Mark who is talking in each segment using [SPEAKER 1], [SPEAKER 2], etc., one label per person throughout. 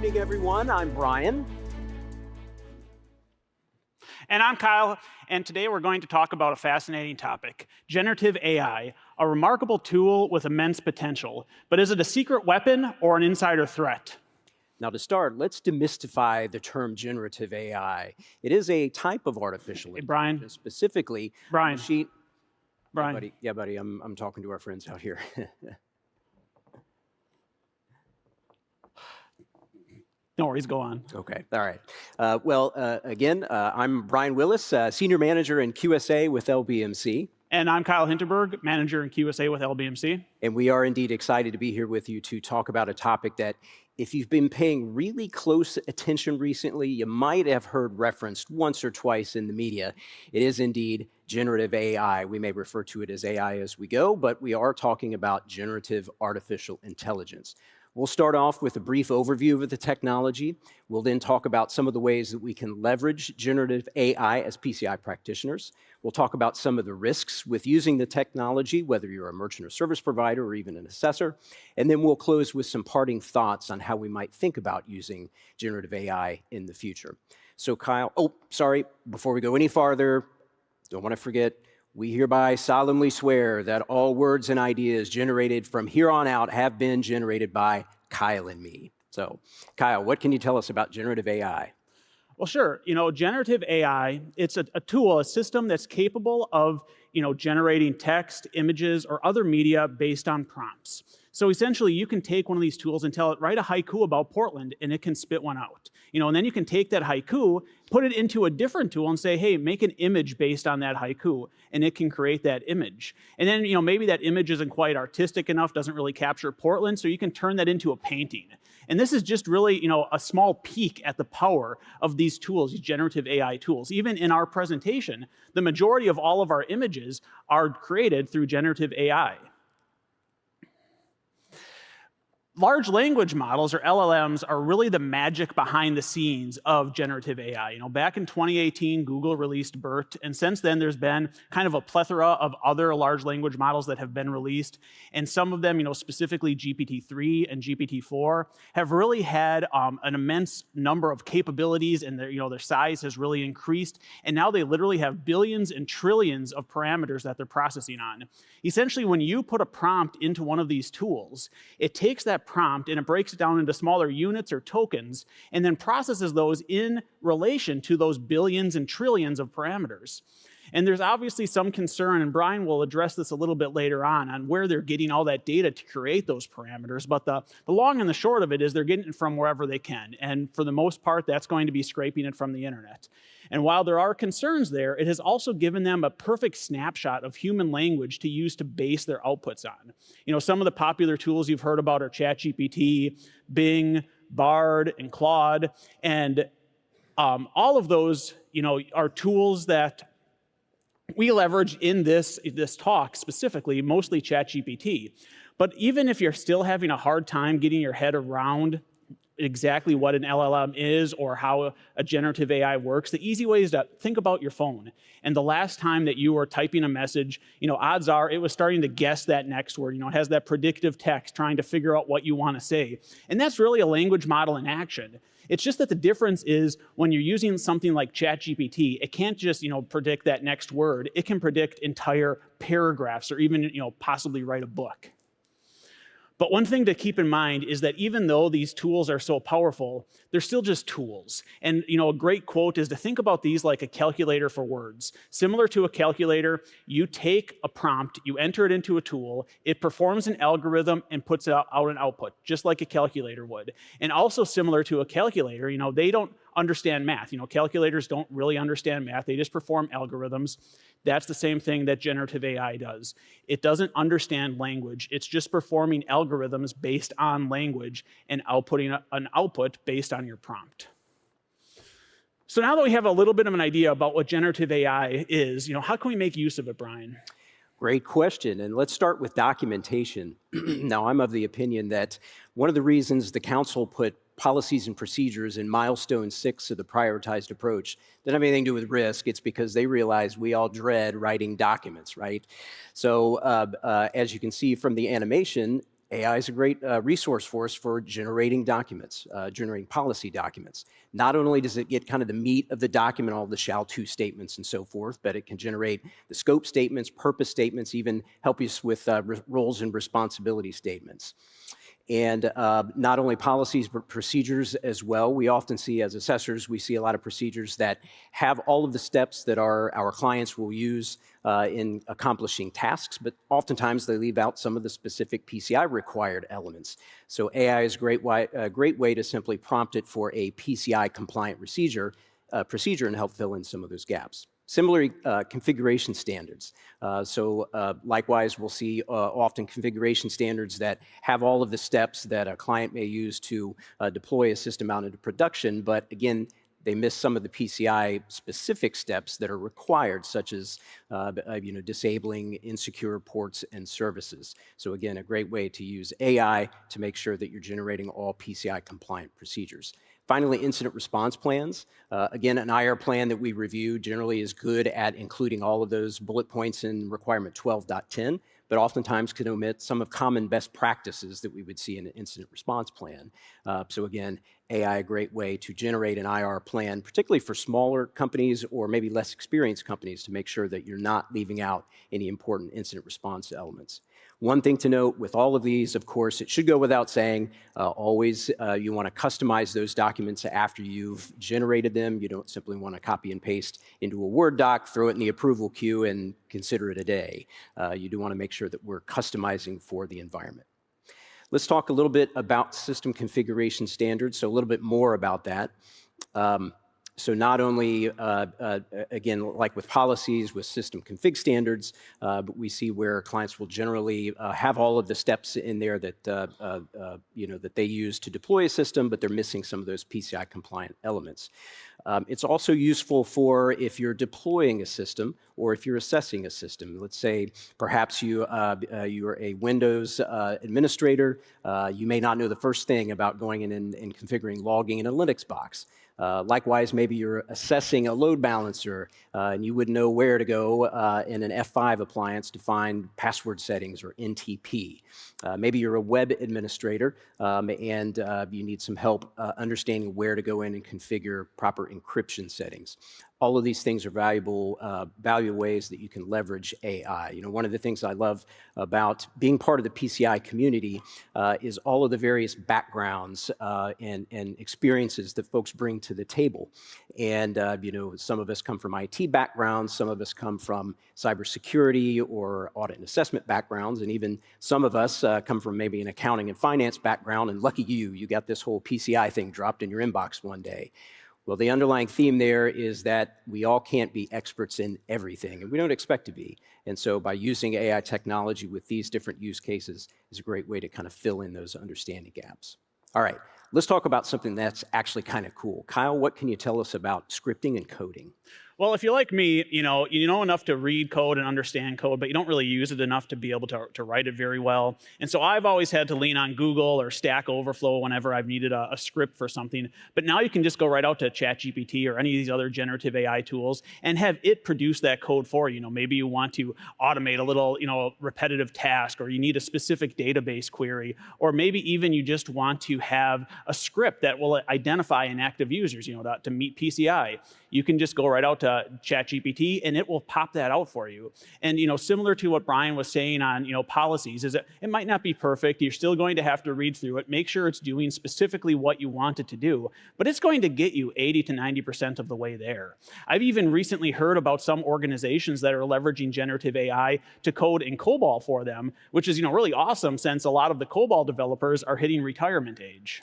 [SPEAKER 1] evening, everyone. I'm Brian.
[SPEAKER 2] And I'm Kyle, and today we're going to talk about a fascinating topic, generative AI, a remarkable tool with immense potential. But is it a secret weapon or an insider threat?
[SPEAKER 1] Now, to start, let's demystify the term generative AI. It is a type of artificial intelligence, specifically
[SPEAKER 2] Brian.
[SPEAKER 1] machine.
[SPEAKER 2] Brian.
[SPEAKER 1] Yeah, buddy. I'm talking to our friends out here.
[SPEAKER 2] No worries, go on.
[SPEAKER 1] Okay, all right. Again, I'm Brian Willis, Senior Manager in QSA with LBMC.
[SPEAKER 2] And I'm Kyle Hinterberg, Manager in QSA with LBMC.
[SPEAKER 1] And we are indeed excited to be here with you to talk about a topic that, if you've been paying really close attention recently, you might have heard referenced once or twice in the media. It is indeed generative AI. We may refer to it as AI as we go, but we are talking about generative artificial intelligence. We'll start off with a brief overview of the technology. We'll then talk about some of the ways that we can leverage generative AI as PCI practitioners. We'll talk about some of the risks with using the technology, whether you're a merchant or service provider or even an assessor. And then we'll close with some parting thoughts on how we might think about using generative AI in the future. So Kyle, before we go any farther, don't want to forget, we hereby solemnly swear that all words and ideas generated from here on out have been generated by Kyle and me. So, Kyle, what can you tell us about generative AI?
[SPEAKER 2] Well, sure. Generative AI, it's a tool, a system that's capable of, generating text, images, or other media based on prompts. So essentially, you can take one of these tools and tell it, write a haiku about Portland, and it can spit one out. And then you can take that haiku, put it into a different tool and say, hey, make an image based on that haiku, and it can create that image. And then, maybe that image isn't quite artistic enough, doesn't really capture Portland, so you can turn that into a painting. And this is just really, a small peek at the power of these tools, these generative AI tools. Even in our presentation, the majority of all of our images are created through generative AI. Large language models, or LLMs, are really the magic behind the scenes of generative AI. Back in 2018, Google released BERT, and since then there's been kind of a plethora of other large language models that have been released, and some of them, specifically GPT-3 and GPT-4, have really had an immense number of capabilities, and their size has really increased, and now they literally have billions and trillions of parameters that they're processing on. Essentially, when you put a prompt into one of these tools, it takes that prompt and it breaks it down into smaller units or tokens and then processes those in relation to those billions and trillions of parameters. And there's obviously some concern, and Brian will address this a little bit later on where they're getting all that data to create those parameters. But the long and the short of it is they're getting it from wherever they can. And for the most part, that's going to be scraping it from the internet. And while there are concerns there, it has also given them a perfect snapshot of human language to use to base their outputs on. Some of the popular tools you've heard about are ChatGPT, Bing, Bard, and Claude. And all of those, are tools that we leverage in this talk specifically, mostly ChatGPT. But even if you're still having a hard time getting your head around exactly what an LLM is or how a generative AI works, the easy way is to think about your phone. And the last time that you were typing a message, odds are it was starting to guess that next word. It has that predictive text trying to figure out what you want to say. And that's really a language model in action. It's just that the difference is when you're using something like ChatGPT, it can't just, predict that next word. It can predict entire paragraphs or even, possibly write a book. But one thing to keep in mind is that even though these tools are so powerful, they're still just tools. And a great quote is to think about these like a calculator for words. Similar to a calculator, you take a prompt, you enter it into a tool, it performs an algorithm and puts out an output, just like a calculator would. And also similar to a calculator, they don't understand math. Calculators don't really understand math. They just perform algorithms. That's the same thing that generative AI does. It doesn't understand language. It's just performing algorithms based on language and outputting an output based on your prompt. So now that we have a little bit of an idea about what generative AI is, how can we make use of it, Brian?
[SPEAKER 1] Great question, and let's start with documentation. Now, I'm of the opinion that one of the reasons the council put policies and procedures in milestone 6 of the prioritized approach didn't have anything to do with risk. It's because they realized we all dread writing documents, right? So as you can see from the animation, AI is a great resource for us for generating documents, generating policy documents. Not only does it get kind of the meat of the document, all the shall to statements and so forth, but it can generate the scope statements, purpose statements, even help us with roles and responsibility statements. And not only policies, but procedures as well. We often see, as assessors, we see a lot of procedures that have all of the steps that our clients will use in accomplishing tasks, but oftentimes they leave out some of the specific PCI required elements. So AI is a great way to simply prompt it for a PCI compliant procedure and help fill in some of those gaps. Similarly, configuration standards. Likewise, we'll see often configuration standards that have all of the steps that a client may use to deploy a system out into production, but again, they miss some of the PCI specific steps that are required, such as disabling insecure ports and services. So again, a great way to use AI to make sure that you're generating all PCI compliant procedures. Finally, incident response plans. Again, an IR plan that we review generally is good at including all of those bullet points in requirement 12.10, but oftentimes can omit some of common best practices that we would see in an incident response plan. So again, AI, a great way to generate an IR plan, particularly for smaller companies or maybe less experienced companies, to make sure that you're not leaving out any important incident response elements. One thing to note with all of these, of course, it should go without saying, always you want to customize those documents after you've generated them. You don't simply want to copy and paste into a Word doc, throw it in the approval queue, and consider it a day. You do want to make sure that we're customizing for the environment. Let's talk a little bit about system configuration standards, so a little bit more about that. So not only, again, like with policies, with system config standards, but we see where clients will generally have all of the steps in there that, that they use to deploy a system, but they're missing some of those PCI compliant elements. It's also useful for if you're deploying a system or if you're assessing a system. Let's say perhaps you're a Windows administrator. You may not know the first thing about going in and configuring logging in a Linux box. Likewise, maybe you're assessing a load balancer and you wouldn't know where to go in an F5 appliance to find password settings or NTP. Maybe you're a web administrator and you need some help understanding where to go in and configure proper encryption settings. All of these things are valuable ways that you can leverage AI. One of the things I love about being part of the PCI community is all of the various backgrounds and experiences that folks bring to the table. And some of us come from IT backgrounds, some of us come from cybersecurity or audit and assessment backgrounds, and even some of us come from maybe an accounting and finance background. And lucky you got this whole PCI thing dropped in your inbox one day. Well, the underlying theme there is that we all can't be experts in everything, and we don't expect to be. And so by using AI technology with these different use cases is a great way to kind of fill in those understanding gaps. All right, let's talk about something that's actually kind of cool. Kyle, what can you tell us about scripting and coding?
[SPEAKER 2] Well, if you're like me, you know enough to read code and understand code, but you don't really use it enough to be able to write it very well. And so I've always had to lean on Google or Stack Overflow whenever I've needed a script for something. But now you can just go right out to ChatGPT or any of these other generative AI tools and have it produce that code for you. Maybe you want to automate a little, repetitive task, or you need a specific database query, or maybe even you just want to have a script that will identify inactive users, to meet PCI. You can just go right out to ChatGPT and it will pop that out for you. And similar to what Brian was saying on policies, is that it might not be perfect. You're still going to have to read through it, make sure it's doing specifically what you want it to do, but it's going to get you 80 to 90% of the way there. I've even recently heard about some organizations that are leveraging generative AI to code in COBOL for them, which is really awesome since a lot of the COBOL developers are hitting retirement age.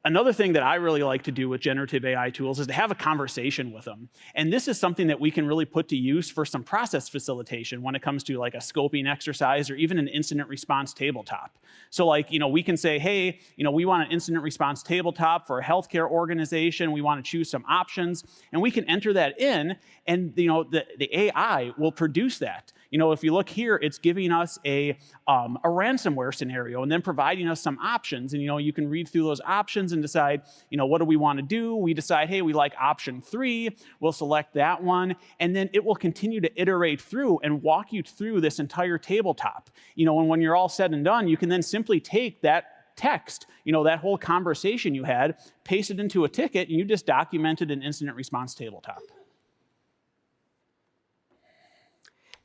[SPEAKER 2] Another thing that I really like to do with generative AI tools is to have a conversation with them. And this is something that we can really put to use for some process facilitation when it comes to like a scoping exercise or even an incident response tabletop. So we can say, hey, we want an incident response tabletop for a healthcare organization. We want to choose some options. And we can enter that in, and the AI will produce that. If you look here, it's giving us a ransomware scenario and then providing us some options. And you can read through those options questions and decide, what do we want to do? We decide, hey, we like option 3. We'll select that one. And then it will continue to iterate through and walk you through this entire tabletop. And when you're all said and done, you can then simply take that text, that whole conversation you had, paste it into a ticket, and you just documented an incident response tabletop.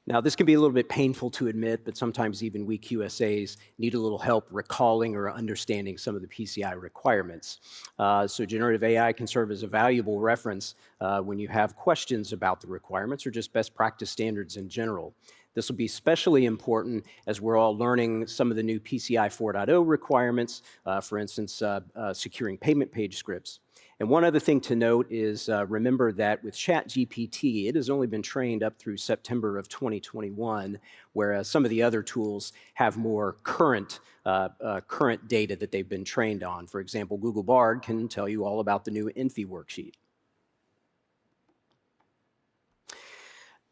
[SPEAKER 1] Now, this can be a little bit painful to admit, but sometimes even we QSAs need a little help recalling or understanding some of the PCI requirements. So generative AI can serve as a valuable reference when you have questions about the requirements or just best practice standards in general. This will be especially important as we're all learning some of the new PCI 4.0 requirements, for instance, securing payment page scripts. And one other thing to note is remember that with ChatGPT, it has only been trained up through September of 2021, whereas some of the other tools have more current data that they've been trained on. For example, Google Bard can tell you all about the new INFI worksheet.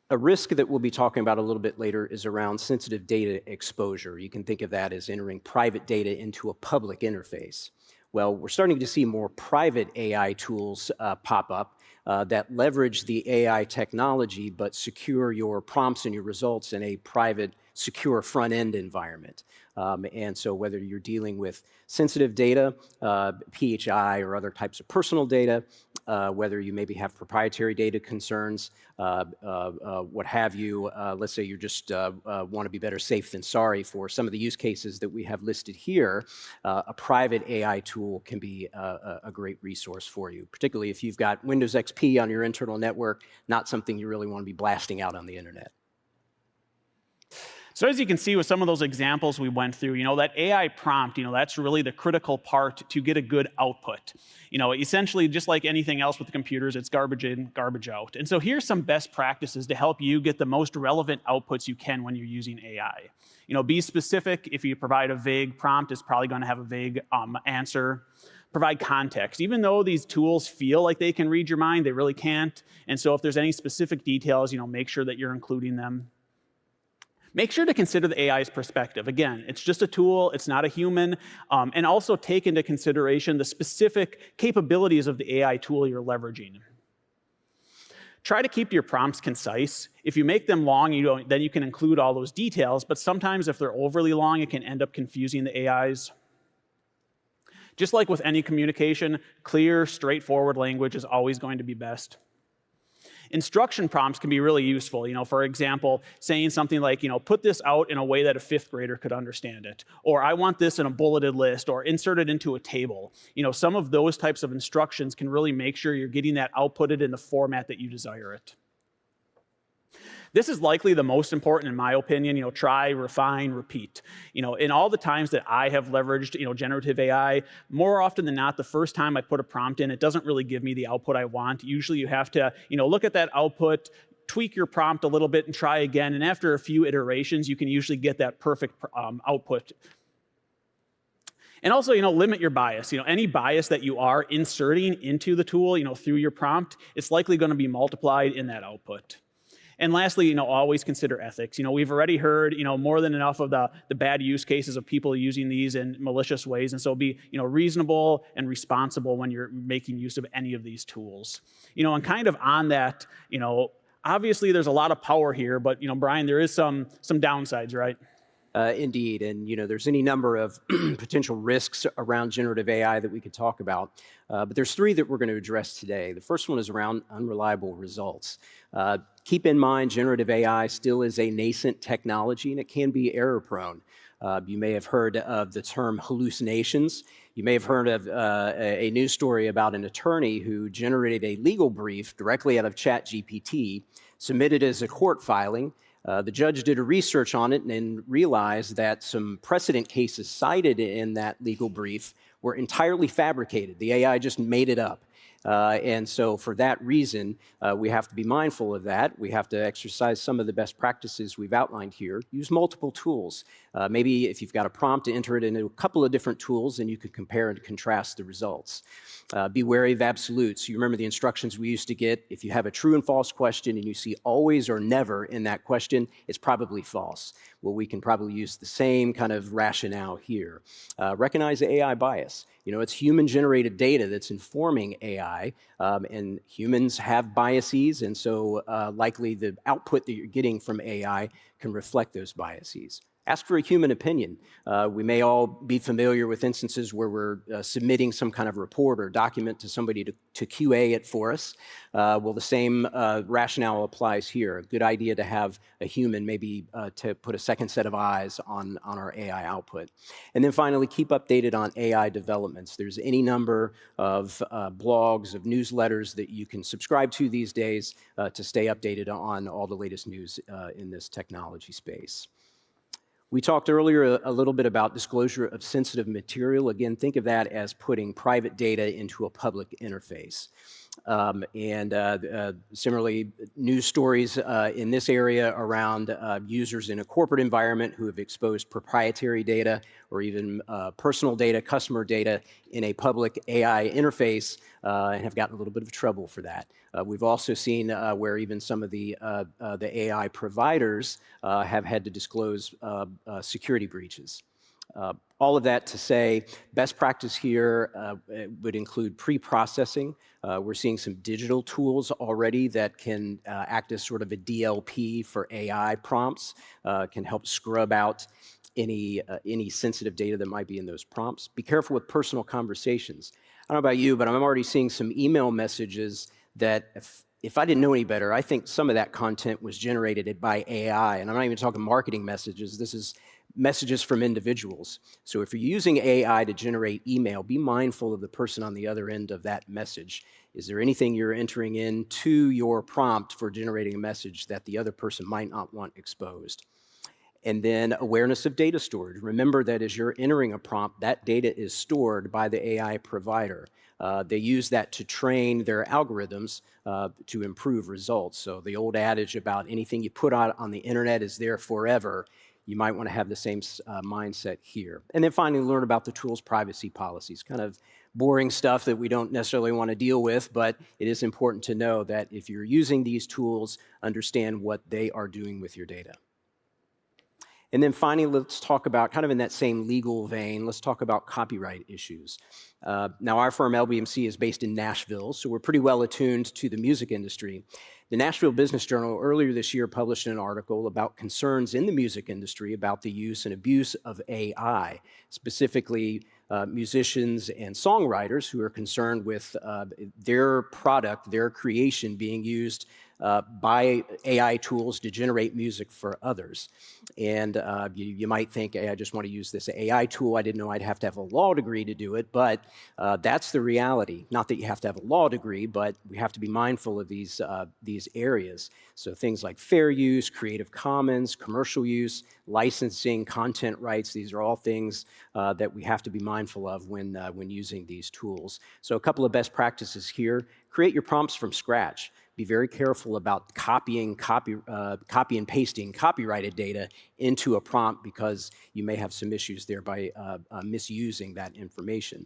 [SPEAKER 1] A risk that we'll be talking about a little bit later is around sensitive data exposure. You can think of that as entering private data into a public interface. Well, we're starting to see more private AI tools pop up that leverage the AI technology but secure your prompts and your results in a private, secure front-end environment. And so whether you're dealing with sensitive data, PHI or other types of personal data, whether you maybe have proprietary data concerns, what have you, let's say you just want to be better safe than sorry for some of the use cases that we have listed here, a private AI tool can be a great resource for you, particularly if you've got Windows XP on your internal network, not something you really want to be blasting out on the internet.
[SPEAKER 2] So as you can see with some of those examples we went through, that AI prompt, that's really the critical part to get a good output. Essentially, just like anything else with computers, it's garbage in, garbage out. And so here's some best practices to help you get the most relevant outputs you can when you're using AI. Be specific. If you provide a vague prompt, it's probably going to have a vague answer. Provide context. Even though these tools feel like they can read your mind, they really can't. And so if there's any specific details, make sure that you're including them. Make sure to consider the AI's perspective. Again, it's just a tool, it's not a human, and also take into consideration the specific capabilities of the AI tool you're leveraging. Try to keep your prompts concise. If you make them long, then you can include all those details, but sometimes if they're overly long, it can end up confusing the AIs. Just like with any communication, clear, straightforward language is always going to be best. Instruction prompts can be really useful. For example, saying something like, put this out in a way that a 5th grader could understand it, or I want this in a bulleted list, or insert it into a table. Some of those types of instructions can really make sure you're getting that outputted in the format that you desire it. This is likely the most important in my opinion, try, refine, repeat. In all the times that I have leveraged, generative AI, more often than not, the first time I put a prompt in, it doesn't really give me the output I want. Usually you have to, look at that output, tweak your prompt a little bit and try again. And after a few iterations, you can usually get that perfect output. And also, limit your bias. Any bias that you are inserting into the tool, through your prompt, it's likely going to be multiplied in that output. And lastly, always consider ethics. We've already heard, more than enough of the bad use cases of people using these in malicious ways. And so be, reasonable and responsible when you're making use of any of these tools. And kind of on that, obviously there's a lot of power here, but, Brian, there is some downsides, right?
[SPEAKER 1] Indeed, and there's any number of potential risks around generative AI that we could talk about, but there's 3 that we're going to address today. The first one is around unreliable results. Keep in mind, generative AI still is a nascent technology, and it can be error-prone. You may have heard of the term hallucinations. You may have heard of a news story about an attorney who generated a legal brief directly out of ChatGPT, submitted as a court filing. The judge did a research on it and realized that some precedent cases cited in that legal brief were entirely fabricated. The AI just made it up. And so for that reason, we have to be mindful of that. We have to exercise some of the best practices we've outlined here. Use multiple tools. Maybe if you've got a prompt, to enter it into a couple of different tools, and you can compare and contrast the results. Be wary of absolutes. You remember the instructions we used to get. If you have a true and false question and you see always or never in that question, it's probably false. Well, we can probably use the same kind of rationale here. Recognize the AI bias. It's human-generated data that's informing AI, and humans have biases, and so likely the output that you're getting from AI can reflect those biases. Ask for a human opinion. We may all be familiar with instances where we're submitting some kind of report or document to somebody to QA it for us. Well, the same rationale applies here. A good idea to have a human, maybe to put a second set of eyes on our AI output. And then finally, keep updated on AI developments. There's any number of blogs, of newsletters that you can subscribe to these days to stay updated on all the latest news in this technology space. We talked earlier a little bit about disclosure of sensitive material. Again, think of that as putting private data into a public interface. Similarly, news stories in this area around users in a corporate environment who have exposed proprietary data or even personal data, customer data in a public AI interface and have gotten a little bit of trouble for that. We've also seen where even some of the AI providers have had to disclose security breaches. All of that to say, best practice here would include pre-processing. We're seeing some digital tools already that can act as sort of a DLP for AI prompts, can help scrub out any sensitive data that might be in those prompts. Be careful with personal conversations. I don't know about you, but I'm already seeing some email messages that if I didn't know any better, I think some of that content was generated by AI. And I'm not even talking marketing messages. This is messages from individuals. So if you're using AI to generate email, be mindful of the person on the other end of that message. Is there anything you're entering into your prompt for generating a message that the other person might not want exposed? And then awareness of data storage. Remember that as you're entering a prompt, that data is stored by the AI provider. They use that to train their algorithms to improve results. So the old adage about anything you put out on the internet is there forever, you might want to have the same mindset here. And then finally, learn about the tool's privacy policies. Kind of boring stuff that we don't necessarily want to deal with, but it is important to know that if you're using these tools, understand what they are doing with your data. And then finally, let's talk about, kind of in that same legal vein, let's talk about copyright issues. Now, our firm, LBMC, is based in Nashville, so we're pretty well attuned to the music industry. The Nashville Business Journal earlier this year published an article about concerns in the music industry about the use and abuse of AI, specifically musicians and songwriters who are concerned with their product, their creation being used by AI tools to generate music for others. And you might think, hey, I just want to use this AI tool. I didn't know I'd have to have a law degree to do it, but that's the reality. Not that you have to have a law degree, but we have to be mindful of these areas. So things like fair use, Creative Commons, commercial use, licensing, content rights, these are all things that we have to be mindful of when using these tools. So a couple of best practices here. Create your prompts from scratch. Be very careful about copy and pasting copyrighted data into a prompt because you may have some issues there by misusing that information.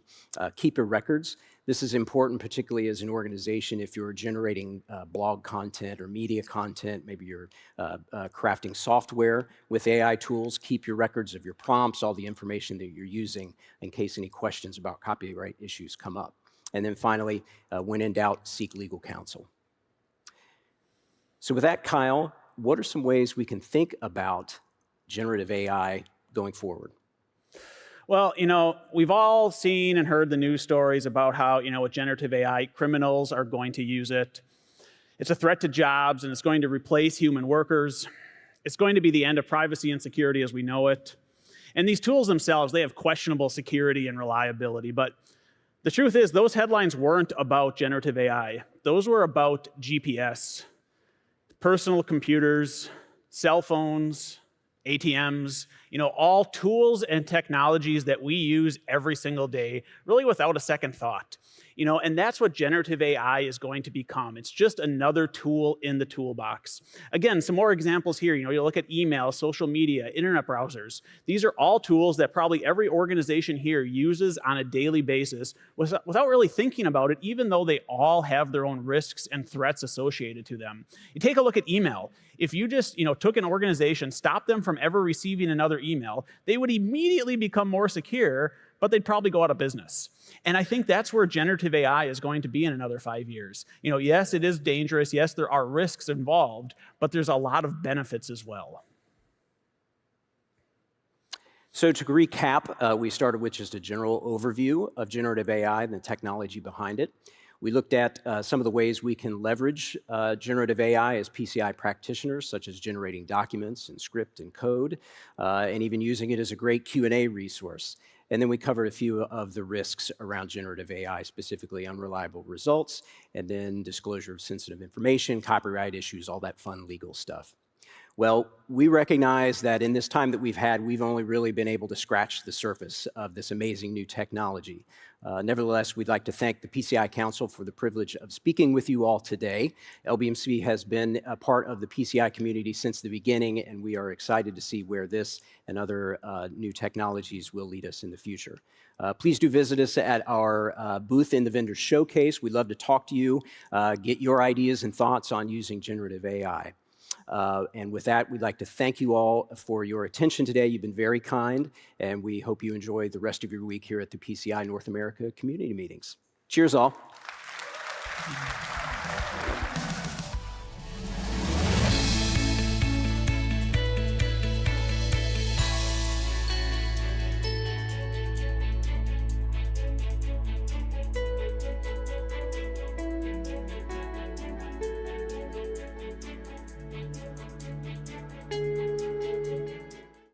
[SPEAKER 1] Keep your records. This is important, particularly as an organization if you're generating blog content or media content, maybe you're crafting software with AI tools. Keep your records of your prompts, all the information that you're using in case any questions about copyright issues come up. And then finally, when in doubt, seek legal counsel. So with that, Kyle, what are some ways we can think about generative AI going forward?
[SPEAKER 2] Well, we've all seen and heard the news stories about how, with generative AI, criminals are going to use it. It's a threat to jobs, and it's going to replace human workers. It's going to be the end of privacy and security as we know it. And these tools themselves, they have questionable security and reliability. But the truth is, those headlines weren't about generative AI. Those were about GPS. Personal computers, cell phones, ATMs, All tools and technologies that we use every single day, really without a second thought. And that's what generative AI is going to become. It's just another tool in the toolbox. Again, some more examples here. You look at email, social media, internet browsers. These are all tools that probably every organization here uses on a daily basis without really thinking about it, even though they all have their own risks and threats associated to them. You take a look at email. If you just took an organization, stopped them from ever receiving another email, they would immediately become more secure, but they'd probably go out of business. And I think that's where generative AI is going to be in another 5 years. Yes, it is dangerous. Yes, there are risks involved, but there's a lot of benefits as well.
[SPEAKER 1] So to recap, we started with just a general overview of generative AI and the technology behind it. We looked at some of the ways we can leverage generative AI as PCI practitioners, such as generating documents and script and code, and even using it as a great Q&A resource. And then we covered a few of the risks around generative AI, specifically unreliable results, and then disclosure of sensitive information, copyright issues, all that fun legal stuff. Well, we recognize that in this time that we've had, we've only really been able to scratch the surface of this amazing new technology. Nevertheless, we'd like to thank the PCI Council for the privilege of speaking with you all today. LBMC has been a part of the PCI community since the beginning, and we are excited to see where this and other new technologies will lead us in the future. Please do visit us at our booth in the Vendor Showcase. We'd love to talk to you, get your ideas and thoughts on using generative AI. And with that, we'd like to thank you all for your attention today. You've been very kind, and we hope you enjoy the rest of your week here at the PCI North America community meetings. Cheers, all.